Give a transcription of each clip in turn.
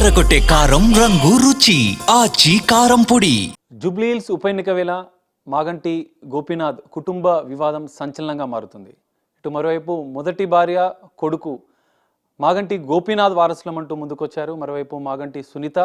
అదరగొట్టే కారం రంగు రుచి ఆచి కారం పొడి. జూబ్లీహిల్స్ ఉప ఎన్నిక వేళ మాగంటి గోపీనాథ్ కుటుంబ వివాదం సంచలనంగా మారుతుంది. ఇటు మరోవైపు మొదటి భార్య కొడుకు మాగంటి గోపీనాథ్ వారసులమంటూ ముందుకొచ్చారు. మరోవైపు మాగంటి సునీత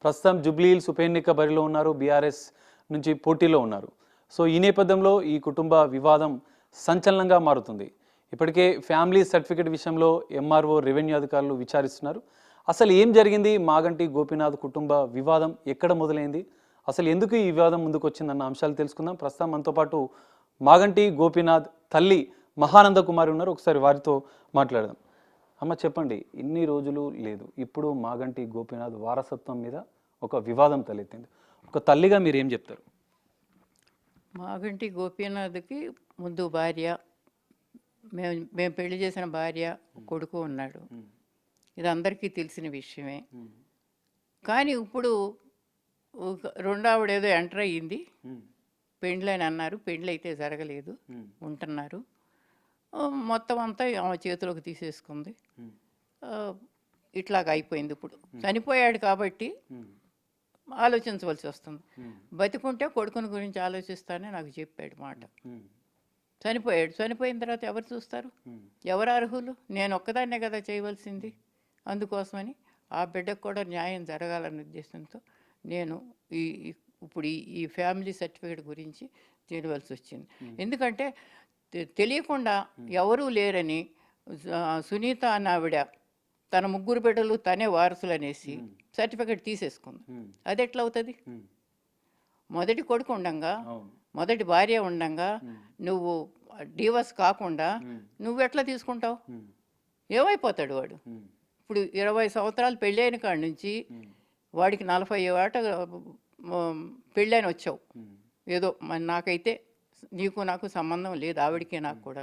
ప్రస్తుతం జూబ్లీహిల్స్ ఉప ఎన్నిక బరిలో ఉన్నారు, బీఆర్ఎస్ నుంచి పోటీలో ఉన్నారు. సో ఈ నేపథ్యంలో ఈ కుటుంబ వివాదం సంచలనంగా మారుతుంది. ఇప్పటికే ఫ్యామిలీ సర్టిఫికేట్ విషయంలో ఎంఆర్ఓ రెవెన్యూ అధికారులు విచారిస్తున్నారు. అసలు ఏం జరిగింది, మాగంటి గోపీనాథ్ కుటుంబ వివాదం ఎక్కడ మొదలైంది, అసలు ఎందుకు ఈ వివాదం ముందుకు వచ్చిందన్న అంశాలు తెలుసుకుందాం. ప్రస్తుతం మనతో పాటు మాగంటి గోపీనాథ్ తల్లి మహానంద కుమారి ఉన్నారు. ఒకసారి వారితో మాట్లాడదాం. అమ్మ చెప్పండి, ఇన్ని రోజులు లేదు, ఇప్పుడు మాగంటి గోపీనాథ్ వారసత్వం మీద ఒక వివాదం తలెత్తింది. ఒక తల్లిగా మీరు ఏం చెప్తారు? మాగంటి గోపీనాథ్కి ముందు భార్య, మేము పెళ్లి చేసిన భార్య, కొడుకు ఉన్నాడు. ఇది అందరికీ తెలిసిన విషయమే. కానీ ఇప్పుడు రెండావిడేదో ఎంటర్ అయ్యింది, పెండ్లని అన్నారు. పెండ్లి అయితే జరగలేదు, ఉంటున్నారు. మొత్తం అంతా ఆమె చేతిలోకి తీసేసుకుంది. ఇట్లాగ అయిపోయింది. ఇప్పుడు చనిపోయాడు కాబట్టి ఆలోచించవలసి వస్తుంది. బతికుంటే కొడుకుని గురించి ఆలోచిస్తానని నాకు చెప్పాడు మాట. చనిపోయాడు. చనిపోయిన తర్వాత ఎవరు చూస్తారు, ఎవరు అర్హులు? నేను ఒక్కదాన్నే కదా చేయవలసింది. అందుకోసమని ఆ బిడ్డకు కూడా న్యాయం జరగాలనే ఉద్దేశంతో నేను ఇప్పుడు ఈ ఫ్యామిలీ సర్టిఫికేట్ గురించి చేయవలసి వచ్చింది. ఎందుకంటే తెలియకుండా ఎవరూ లేరని సునీత అన్న ఆవిడ తన ముగ్గురు బిడ్డలు తనే వారసులు అనేసి సర్టిఫికేట్ తీసేసుకుంది. అది ఎట్లా అవుతుంది? మొదటి కొడుకు ఉండంగా, మొదటి భార్య ఉండంగా నువ్వు డివోర్స్ కాకుండా నువ్వు ఎట్లా తీసుకుంటావు? ఏమైపోతాడు వాడు? ఇప్పుడు 20 సంవత్సరాలు పెళ్ళైన కాడి నుంచి వాడికి 40 ఏట పెళ్ళైన వచ్చావు. ఏదో మరి నాకైతే నీకు నాకు సంబంధం లేదు, ఆవిడికే నాకు కూడా.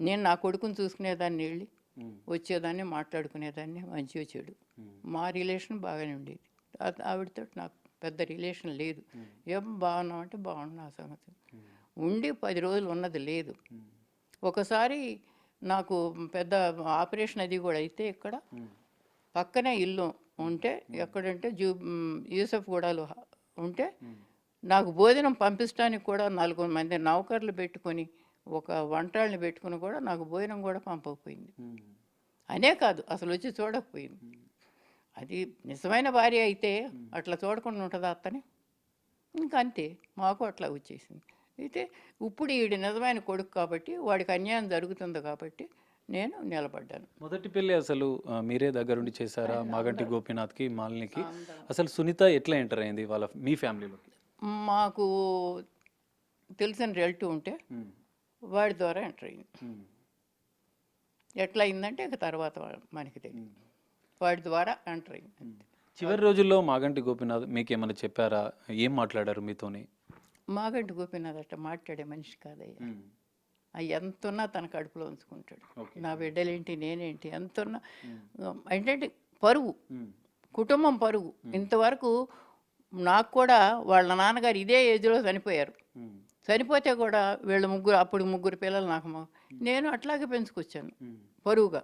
నేను నా కొడుకుని చూసుకునేదాన్ని, వెళ్ళి వచ్చేదాన్ని, మాట్లాడుకునేదాన్ని, మంచిగా చెడు. మా రిలేషన్ బాగానే ఉండేది. ఆవిడతో నాకు పెద్ద రిలేషన్ లేదు. ఏం బాగున్నావు అంటే బాగున్నా సంగతి. ఉండి 10 రోజులు ఉన్నది లేదు. ఒకసారి నాకు పెద్ద ఆపరేషన్ అది కూడా అయితే ఇక్కడ పక్కనే ఇల్లు ఉంటే, ఎక్కడంటే యూసఫ్గూడలో ఉంటే, నాకు భోజనం పంపించడానికి కూడా 4 మంది నౌకర్లు పెట్టుకొని, ఒక వంటాళ్ళని పెట్టుకుని కూడా నాకు భోజనం కూడా పంపకపోయింది. అనే కాదు, అసలు వచ్చి చూడకపోయింది. అది నిజమైన భార్య అయితే అట్లా చూడకుండా ఉంటుందా అత్తని? ఇంకా అంతే, మాకు అట్లా వచ్చేసింది. అయితే ఇప్పుడు ఈడు నిజమైన కొడుకు కాబట్టి వాడికి అన్యాయం జరుగుతుంది కాబట్టి నేను నిలబడ్డాను. మొదటి పెళ్ళి అసలు మీరే దగ్గరుండి చేశారా మాగంటి గోపీనాథ్కి, మాలినికి? అసలు సునీత ఎట్లా ఎంటర్ అయింది మీ ఫ్యామిలీలోకి? మాకు తెలిసిన రిలేటివ్ ఉంటే వాడి ద్వారా ఎంటర్ అయింది. ఎట్లా అయిందంటే ఇక తర్వాత మనకి తెలియదు, వాడి ద్వారా ఎంటర్ అయింది. చివరి రోజుల్లో మాగంటి గోపీనాథ్ మీకు ఏమైనా చెప్పారా? ఏం మాట్లాడారు మీతోని? మాగంటి గోపీనాథ్ అట్లా మాట్లాడే మనిషి కాదయ్యా. ఎంతున్నా తన కడుపులో ఉంచుకుంటాడు. నా బిడ్డలేంటి, నేనేంటి, ఎంతున్నా ఏంటంటే పరువు, కుటుంబం పరువు. ఇంతవరకు నాకు కూడా వాళ్ళ నాన్నగారు ఇదే ఏజ్లో చనిపోయారు. చనిపోతే కూడా వీళ్ళ అప్పుడు ముగ్గురు పిల్లలు నాకు. నేను అట్లాగే పెంచుకొచ్చాను పరువుగా.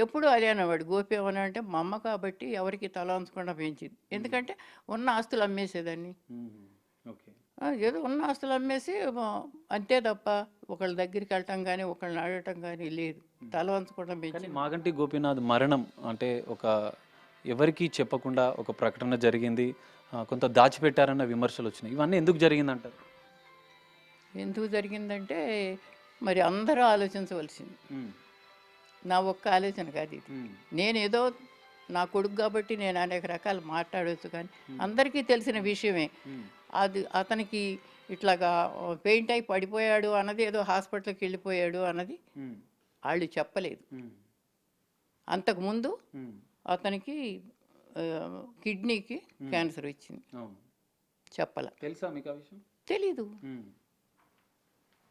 ఎప్పుడు అదే అనేవాడు, గోపి ఏమన్నా అంటే మా అమ్మ కాబట్టి ఎవరికి తల ఉంచకుండా పెంచింది. ఎందుకంటే ఉన్న ఆస్తులు అమ్మేసేదాన్ని. ఏదో ఉన్న ఆస్తులు అమ్మేసి అంతే తప్ప ఒకళ్ళ దగ్గరికి వెళ్ళటం కానీ ఒకళ్ళని అడగటం కానీ లేదు. తల వంచకుండా పెంచి. మాగంటి గోపీనాథ్ మరణం అంటే ఒక ఎవరికి చెప్పకుండా ఒక ప్రకటన జరిగింది, కొంత దాచిపెట్టారన్న విమర్శలు వచ్చినాయి. ఇవన్నీ ఎందుకు జరిగిందంటారు? ఎందుకు జరిగిందంటే మరి అందరూ ఆలోచించవలసింది. నా ఒక్క ఆలోచన కాదు ఇది. నేనేదో నా కొడుకు కాబట్టి నేను అనేక రకాలు మాట్లాడవచ్చు, కానీ అందరికీ తెలిసిన విషయమే. అది అతనికి ఇట్లాగా పెయింట్ అయి పడిపోయాడు అన్నది, ఏదో హాస్పిటల్కి వెళ్ళిపోయాడు అన్నది వాళ్ళు చెప్పలేదు. అంతకుముందు అతనికి కిడ్నీకి క్యాన్సర్ వచ్చింది, చెప్పలే. తెలుసా మీకు ఆ విషయం? తెలీదు.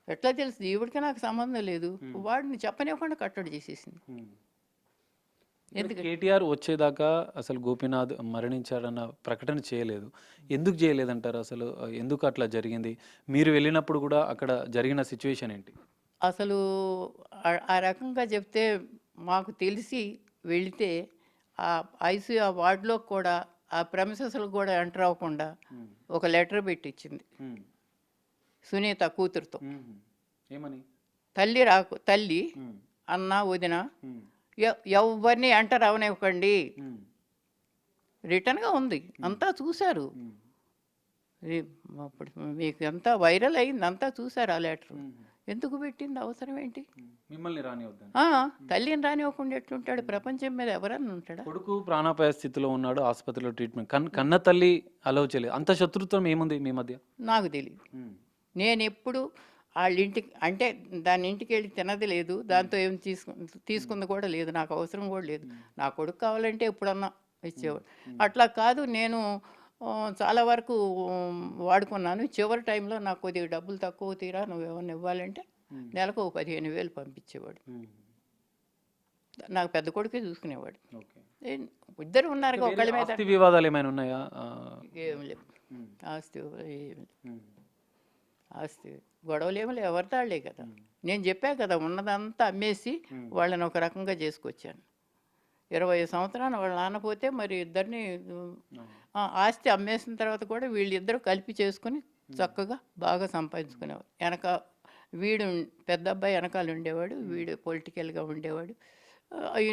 ఎట్లా తెలుసు? ఈవిడికి నాకు సంబంధం లేదు. వాడిని చెప్పనివ్వకుండా కట్టడి చేసేసింది. ఎందుకు కేటీఆర్ వచ్చేదాకా అసలు గోపీనాథ్ మరణించాడన్న ప్రకటన చేయలేదు? ఎందుకు చేయలేదంటారు? అసలు ఎందుకు అట్లా జరిగింది? మీరు వెళ్ళినప్పుడు కూడా అక్కడ జరిగిన సిచ్యువేషన్ ఏంటి? అసలు ఆ రకంగా చెప్తే మాకు తెలిసి వెళితే ఆ ఐసీయూ ఆ వార్డులో కూడా ఆ ప్రెమిసెస్లకు కూడా ఎంటర్ అవ్వకుండా ఒక లెటర్ పెట్టించింది సునీత కూతురుతో. ఏమని? తల్లి అన్న వదిన ఎవరిని ఎంటర్ అవనివ్వకండి, రిటర్న్గా ఉంది, అంతా చూశారు. అప్పుడు మీకు ఎంత వైరల్ అయింది, అంతా చూశారు ఆ లెటర్. ఎందుకు పెట్టింది, అవసరం ఏంటి? మిమ్మల్ని రానివద్దని. తల్లిని రానివ్వకుండా ఎట్లుంటాడు? ప్రపంచం మీద ఎవరన్నా ఉంటాడా? కొడుకు ప్రాణాపాయ స్థితిలో ఉన్నాడు, ఆసుపత్రిలో ట్రీట్మెంట్. కన్న తల్లి అలౌ చేయలేదు. అంత శత్రుత్వం ఏముంది మీ మధ్య? నాకు తెలియదు. నేను ఎప్పుడు వాళ్ళ ఇంటికి, అంటే దాని ఇంటికి వెళ్ళి తినది లేదు, దాంతో ఏం తీసుకుంది కూడా లేదు, నాకు అవసరం కూడా లేదు. నా కొడుకు కావాలంటే ఎప్పుడన్నా ఇచ్చేవాడు. అట్లా కాదు, నేను చాలా వరకు వాడుకున్నాను. చివరి టైంలో నాకు కొద్దిగా డబ్బులు తక్కువ తీరా, నువ్వు ఏమన్నా ఇవ్వాలంటే నెలకు 15,000 పంపించేవాడు. నాకు పెద్ద కొడుకే చూసుకునేవాడు. ఇద్దరు ఉన్నారు, ఒకళ్ళ మీద ఆస్తి వివాదాలు ఏమైనా ఉన్నాయా? ఏం లేవు. ఆస్తి గొడవలు ఏమి లేవు, ఎవరితాళ్లే కదా. నేను చెప్పా కదా, ఉన్నదంతా అమ్మేసి వాళ్ళని ఒక రకంగా చేసుకొచ్చాను. 20 సంవత్సరాలు వాళ్ళ నాన్న పోతే మరి ఇద్దరిని ఆస్తి అమ్మేసిన తర్వాత కూడా వీళ్ళిద్దరూ కలిపి చేసుకుని చక్కగా బాగా సంపాదించుకునేవారు. వీడు పెద్ద అబ్బాయి వెనకాల ఉండేవాడు, వీడు పొలిటికల్గా ఉండేవాడు.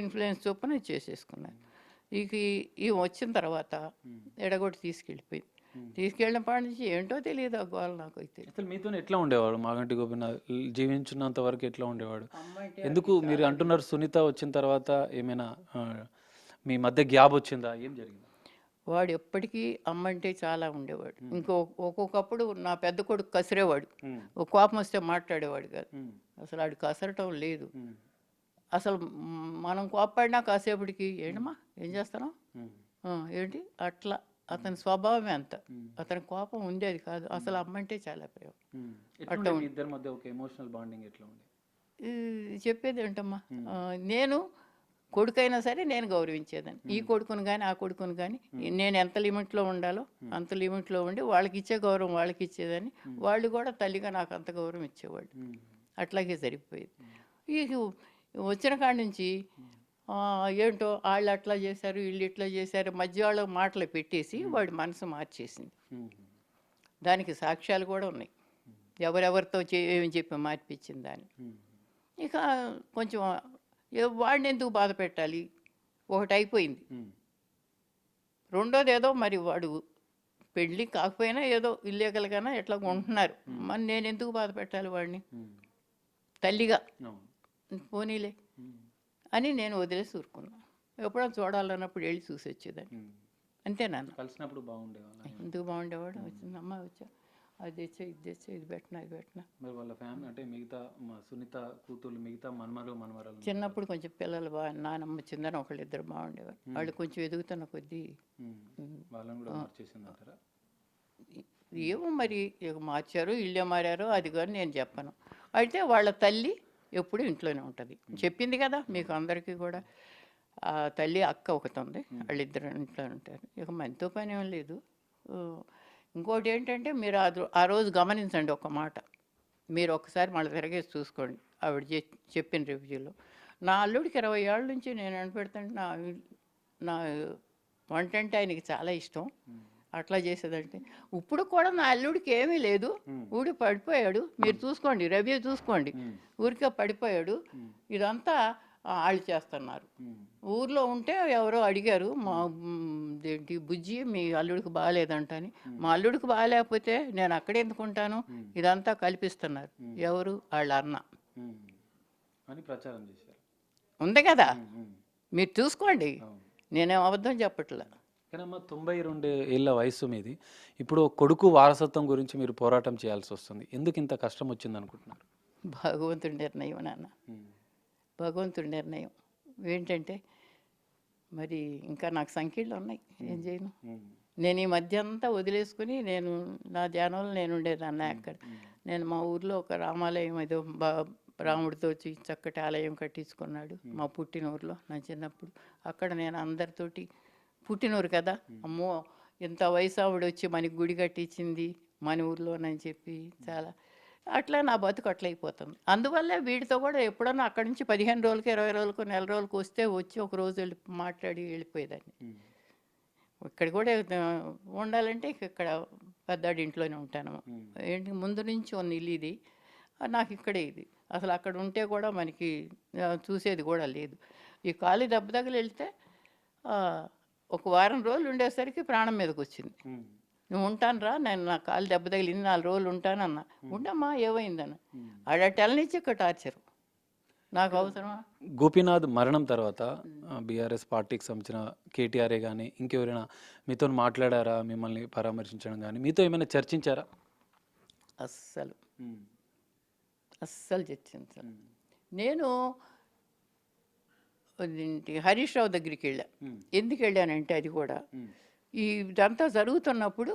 ఇన్ఫ్లుయెన్స్ చొప్పున చేసేసుకున్నాను. ఈ వచ్చిన తర్వాత ఎడగొట్టి తీసుకెళ్ళినప్పటి నుంచి ఏంటో తెలియదు ఆ గోల నాకు. అయితే అసలు మీతో ఎట్లా ఉండేవాడు మాగంటి గోపీనాథ్? జీవించినంత వరకు ఎట్లా ఉండేవాడు? ఎందుకు మీరు అంటున్నారు సునీత వచ్చిన తర్వాత ఏమైనా మీ మధ్య గ్యాప్ వచ్చిందా? ఏం జరిగింది? వాడు ఎప్పటికీ అమ్మంటే చాలా ఉండేవాడు. ఒక్కొక్కప్పుడు నా పెద్ద కొడుకు కసిరేవాడు, ఒక కోపం వస్తే మాట్లాడేవాడు కాదు. అసలు వాడు కసరటం లేదు. అసలు మనం కోపడినా కాసేపటికి ఏంటమ్మా ఏం చేస్తాను ఏంటి అట్లా. అతని స్వభావమే అంత. అతని కోపం ఉండేది కాదు. అసలు అమ్మంటే చాలా ప్రేమ. ఇద్దరి మధ్య ఒక ఎమోషనల్ బాండింగ్ ఎట్లా ఉంది? చెప్పేది ఏంటమ్మా, నేను కొడుకైనా సరే నేను గౌరవించేదాన్ని. ఈ కొడుకుని కానీ ఆ కొడుకుని కానీ నేను ఎంత లిమిట్లో ఉండాలో అంత లిమిట్లో ఉండి వాళ్ళకి ఇచ్చే గౌరవం వాళ్ళకి ఇచ్చేదాన్ని. వాళ్ళు కూడా తల్లిగా నాకు అంత గౌరవం ఇచ్చేవాళ్ళు. అట్లాగే సరిపోయేది. ఈ వచ్చిన కాడి నుంచి ఏంటో వాళ్ళు అట్లా చేశారు, వీళ్ళు ఇట్లా చేశారు, మధ్య వాళ్ళ మాటలు పెట్టేసి వాడి మనసు మార్చేసింది. దానికి సాక్ష్యాలు కూడా ఉన్నాయి, ఎవరెవరితో ఏమి చెప్పి మార్పించింది దాన్ని. ఇక కొంచెం వాడిని ఎందుకు బాధ పెట్టాలి, ఒకటి అయిపోయింది. రెండోది ఏదో మరి వాడు పెళ్ళి కాకపోయినా ఏదో ఇల్లీగల్గానే ఎట్లా ఉంటున్నారు, మరి నేను ఎందుకు బాధ పెట్టాలి వాడిని తల్లిగా, పోనీలే అని నేను వదిలేసి ఊరుకున్నా. ఎప్పుడో చూడాలన్నప్పుడు వెళ్ళి చూసి వచ్చేదాన్ని, అంతే. నాన్న కలిసినప్పుడు బాగుండేవాడు. ఎందుకు బాగుండేవాడు? వచ్చింది అమ్మ వచ్చా, అది తెచ్చా ఇది తెచ్చా, ఇది పెట్టినా ఇది పెట్టినా. మరి వాళ్ళ ఫ్యామిలీ అంటే మిగతా సునీత కూతురు, మిగతా మనమరాలు చిన్నప్పుడు కొంచెం పిల్లలు బాగా, నానమ్మ చిందని ఒకళ్ళిద్దరు బాగుండేవారు. వాళ్ళు కొంచెం ఎదుగుతున్న కొద్దీ వాళ్ళని కూడా మార్చేసిందంటారా? ఏమో మరి మార్చారు, ఇల్లే మారారు, అది కానీ నేను చెప్పను. అయితే వాళ్ళ తల్లి ఎప్పుడు ఇంట్లోనే ఉంటుంది. చెప్పింది కదా మీకు అందరికీ కూడా. ఆ తల్లి అక్క ఒకటి ఉంది, వాళ్ళిద్దరు ఇంట్లో ఉంటారు. ఇక మనతో పని ఏం లేదు. ఇంకోటి ఏంటంటే మీరు ఆ రోజు గమనించండి ఒక మాట, మీరు ఒకసారి మళ్ళీ తిరగేసి చూసుకోండి. ఆవిడ చెప్పిన రివ్యూలో నా అల్లుడికి 20 ఏళ్ళ నుంచి నేను అనిపెడతాంటే నా వంట అంటే ఆయనకి చాలా ఇష్టం. అట్లా చేసేదంటే ఇప్పుడు కూడా నా అల్లుడికి ఏమీ లేదు, ఊడి పడిపోయాడు. మీరు చూసుకోండి, రివ్యూ చూసుకోండి, ఊరికే పడిపోయాడు. ఇదంతా వాళ్ళు చేస్తున్నారు. ఊర్లో ఉంటే ఎవరో అడిగారు, మా ఏంటి బుజ్జి మీ అల్లుడికి బాగాలేదంటని. మా అల్లుడికి బాగాలేకపోతే నేను అక్కడే ఎందుకుంటాను, ఇదంతా కల్పిస్తున్నారు. ఎవరు? వాళ్ళ అన్న అని ప్రచారం చేశారు. ఉంది కదా, మీరు చూసుకోండి, నేనేం అబద్ధం చెప్పట్లా. కానమ్మా 92 ఏళ్ళ వయసు మీది, ఇప్పుడు కొడుకు వారసత్వం గురించి మీరు పోరాటం చేయాల్సి వస్తుంది. ఎందుకు ఇంత కష్టం వచ్చింది అనుకుంటున్నారు? భగవంతుడి నిర్ణయం నాన్న, భగవంతుడి నిర్ణయం. ఏంటంటే మరి ఇంకా నాకు సంఖ్యలు ఉన్నాయి, ఏం చేయను. నేను ఈ మధ్య అంతా వదిలేసుకుని నేను నా ధ్యానంలో నేను ఉండేదాన్ని. అక్కడ నేను మా ఊర్లో ఒక రామాలయం ఏదో రాముడితో చక్కటి ఆలయం కట్టించుకున్నాడు మా పుట్టినూరులో నా చిన్నప్పుడు. అక్కడ నేను అందరితోటి, పుట్టినూరు కదా, అమ్మో ఇంత వయసు ఆవిడ వచ్చి మనకి గుడి కట్టించింది మన ఊర్లోనని చెప్పి చాలా అట్లా నా బతుకు అట్లా అయిపోతుంది. అందువల్లే వీడితో కూడా ఎప్పుడన్నా అక్కడి నుంచి 15 రోజులకి, 20 రోజులకు, నెల రోజులకు వస్తే వచ్చి ఒక రోజు వెళ్ళి మాట్లాడి వెళ్ళిపోయేదాన్ని. ఇక్కడ కూడా ఉండాలంటే ఇక్కడ పెద్దాడి ఇంట్లోనే ఉంటాను. ఏంటి ముందు నుంచి ఉన్న ఇల్లు ఇది, నాకు ఇక్కడే ఇది. అసలు అక్కడ ఉంటే కూడా మనకి చూసేది కూడా లేదు. ఈ కాలు దెబ్బ తగిలి వెళ్తే ఒక వారం రోజులు ఉండేసరికి ప్రాణం మీదకి వచ్చింది. నువ్వు ఉంటాను రా, నేను నా కాలు దెబ్బ తగిలింది 4 రోజులు ఉంటానన్నా. ఉండమ్మా ఏమైందన్న ఆడటెలనిచ్చి ఇక్కడ టార్చరు. నాకు అవసరమా? గోపీనాథ్ మరణం తర్వాత బీఆర్ఎస్ పార్టీకి సంబంధించిన కేటీఆర్ఏ కానీ ఇంకెవరైనా మీతో మాట్లాడారా, మిమ్మల్ని పరామర్శించడం కానీ, మీతో ఏమైనా చర్చించారా? అస్సలు చర్చించాను. నేను హరీష్ రావు దగ్గరికి వెళ్ళా. ఎందుకు వెళ్ళానంటే అది కూడా ఇదంతా జరుగుతున్నప్పుడు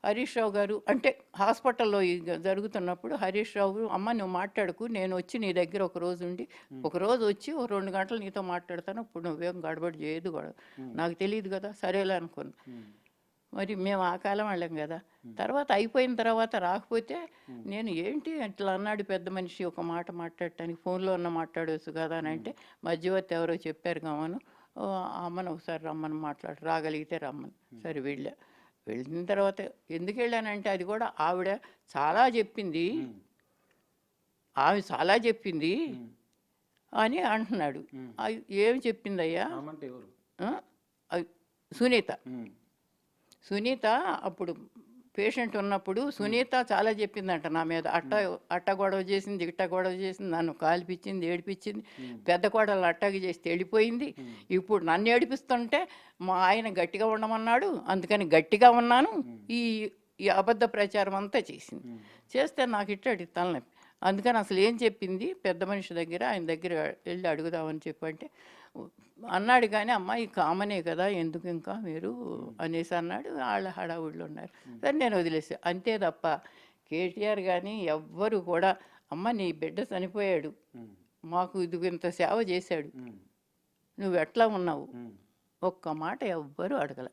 హరీష్ రావు గారు అంటే హాస్పిటల్లో జరుగుతున్నప్పుడు హరీష్ రావు, అమ్మ నువ్వు మాట్లాడకు, నేను వచ్చి నీ దగ్గర ఒక రోజు ఉండి ఒక రోజు వచ్చి ఒక 2 గంటలు నీతో మాట్లాడతాను, ఇప్పుడు నువ్వేం గడబడి చేయదు కూడా, నాకు తెలియదు కదా, సరేలే అనుకున్నా. మరి మేము ఆ కాలం వాళ్ళం కదా. తర్వాత అయిపోయిన తర్వాత రాకపోతే నేను ఏంటి అట్లా అన్నాడు పెద్ద మనిషి, ఒక మాట మాట్లాడటానికి ఫోన్లో ఉన్న మాట్లాడవచ్చు కదా అని అంటే మధ్యవర్తి ఎవరో చెప్పారు కామను, అమ్మను ఒకసారి రమ్మని రాగలిగితే రమ్మని. సరే వెళ్ళిన తర్వాత ఎందుకు వెళ్ళానంటే అది కూడా ఆవిడ చాలా చెప్పింది, అని అంటున్నాడు. ఏమి చెప్పిందయ్యా? సునీత అప్పుడు పేషెంట్ ఉన్నప్పుడు సునీత చాలా చెప్పిందంట నా మీద. అట్ట గొడవ చేసింది, ఇట్ట గొడవ చేసింది, నన్ను కాల్పించింది, ఏడిపించింది, పెద్ద కోడలు అట్టగి చేసి వెళ్ళిపోయింది. ఇప్పుడు నన్ను ఏడిపిస్తుంటే మా ఆయన గట్టిగా ఉండమన్నాడు, అందుకని గట్టిగా ఉన్నాను. ఈ అబద్ధ ప్రచారం అంతా చేస్తే నాకు ఇట్టడి తలనొప్పి. అందుకని అసలు ఏం చెప్పింది పెద్ద మనిషి దగ్గర, ఆయన దగ్గర వెళ్ళి అడుగుదామని చెప్పంటే అన్నాడు. కానీ అమ్మాయి కామనే కదా, ఎందుకు ఇంకా మీరు అనేసి అన్నాడు. వాళ్ళ హడావుడిలో ఉన్నారు. సరే నేను వదిలేసా అంతే తప్ప కేటీఆర్ కానీ ఎవ్వరు కూడా అమ్మ నీ బిడ్డ చనిపోయాడు, మాకు ఇది ఇంత సేవ చేశాడు, నువ్వు ఎట్లా ఉన్నావు, ఒక్క మాట ఎవ్వరూ అడగల.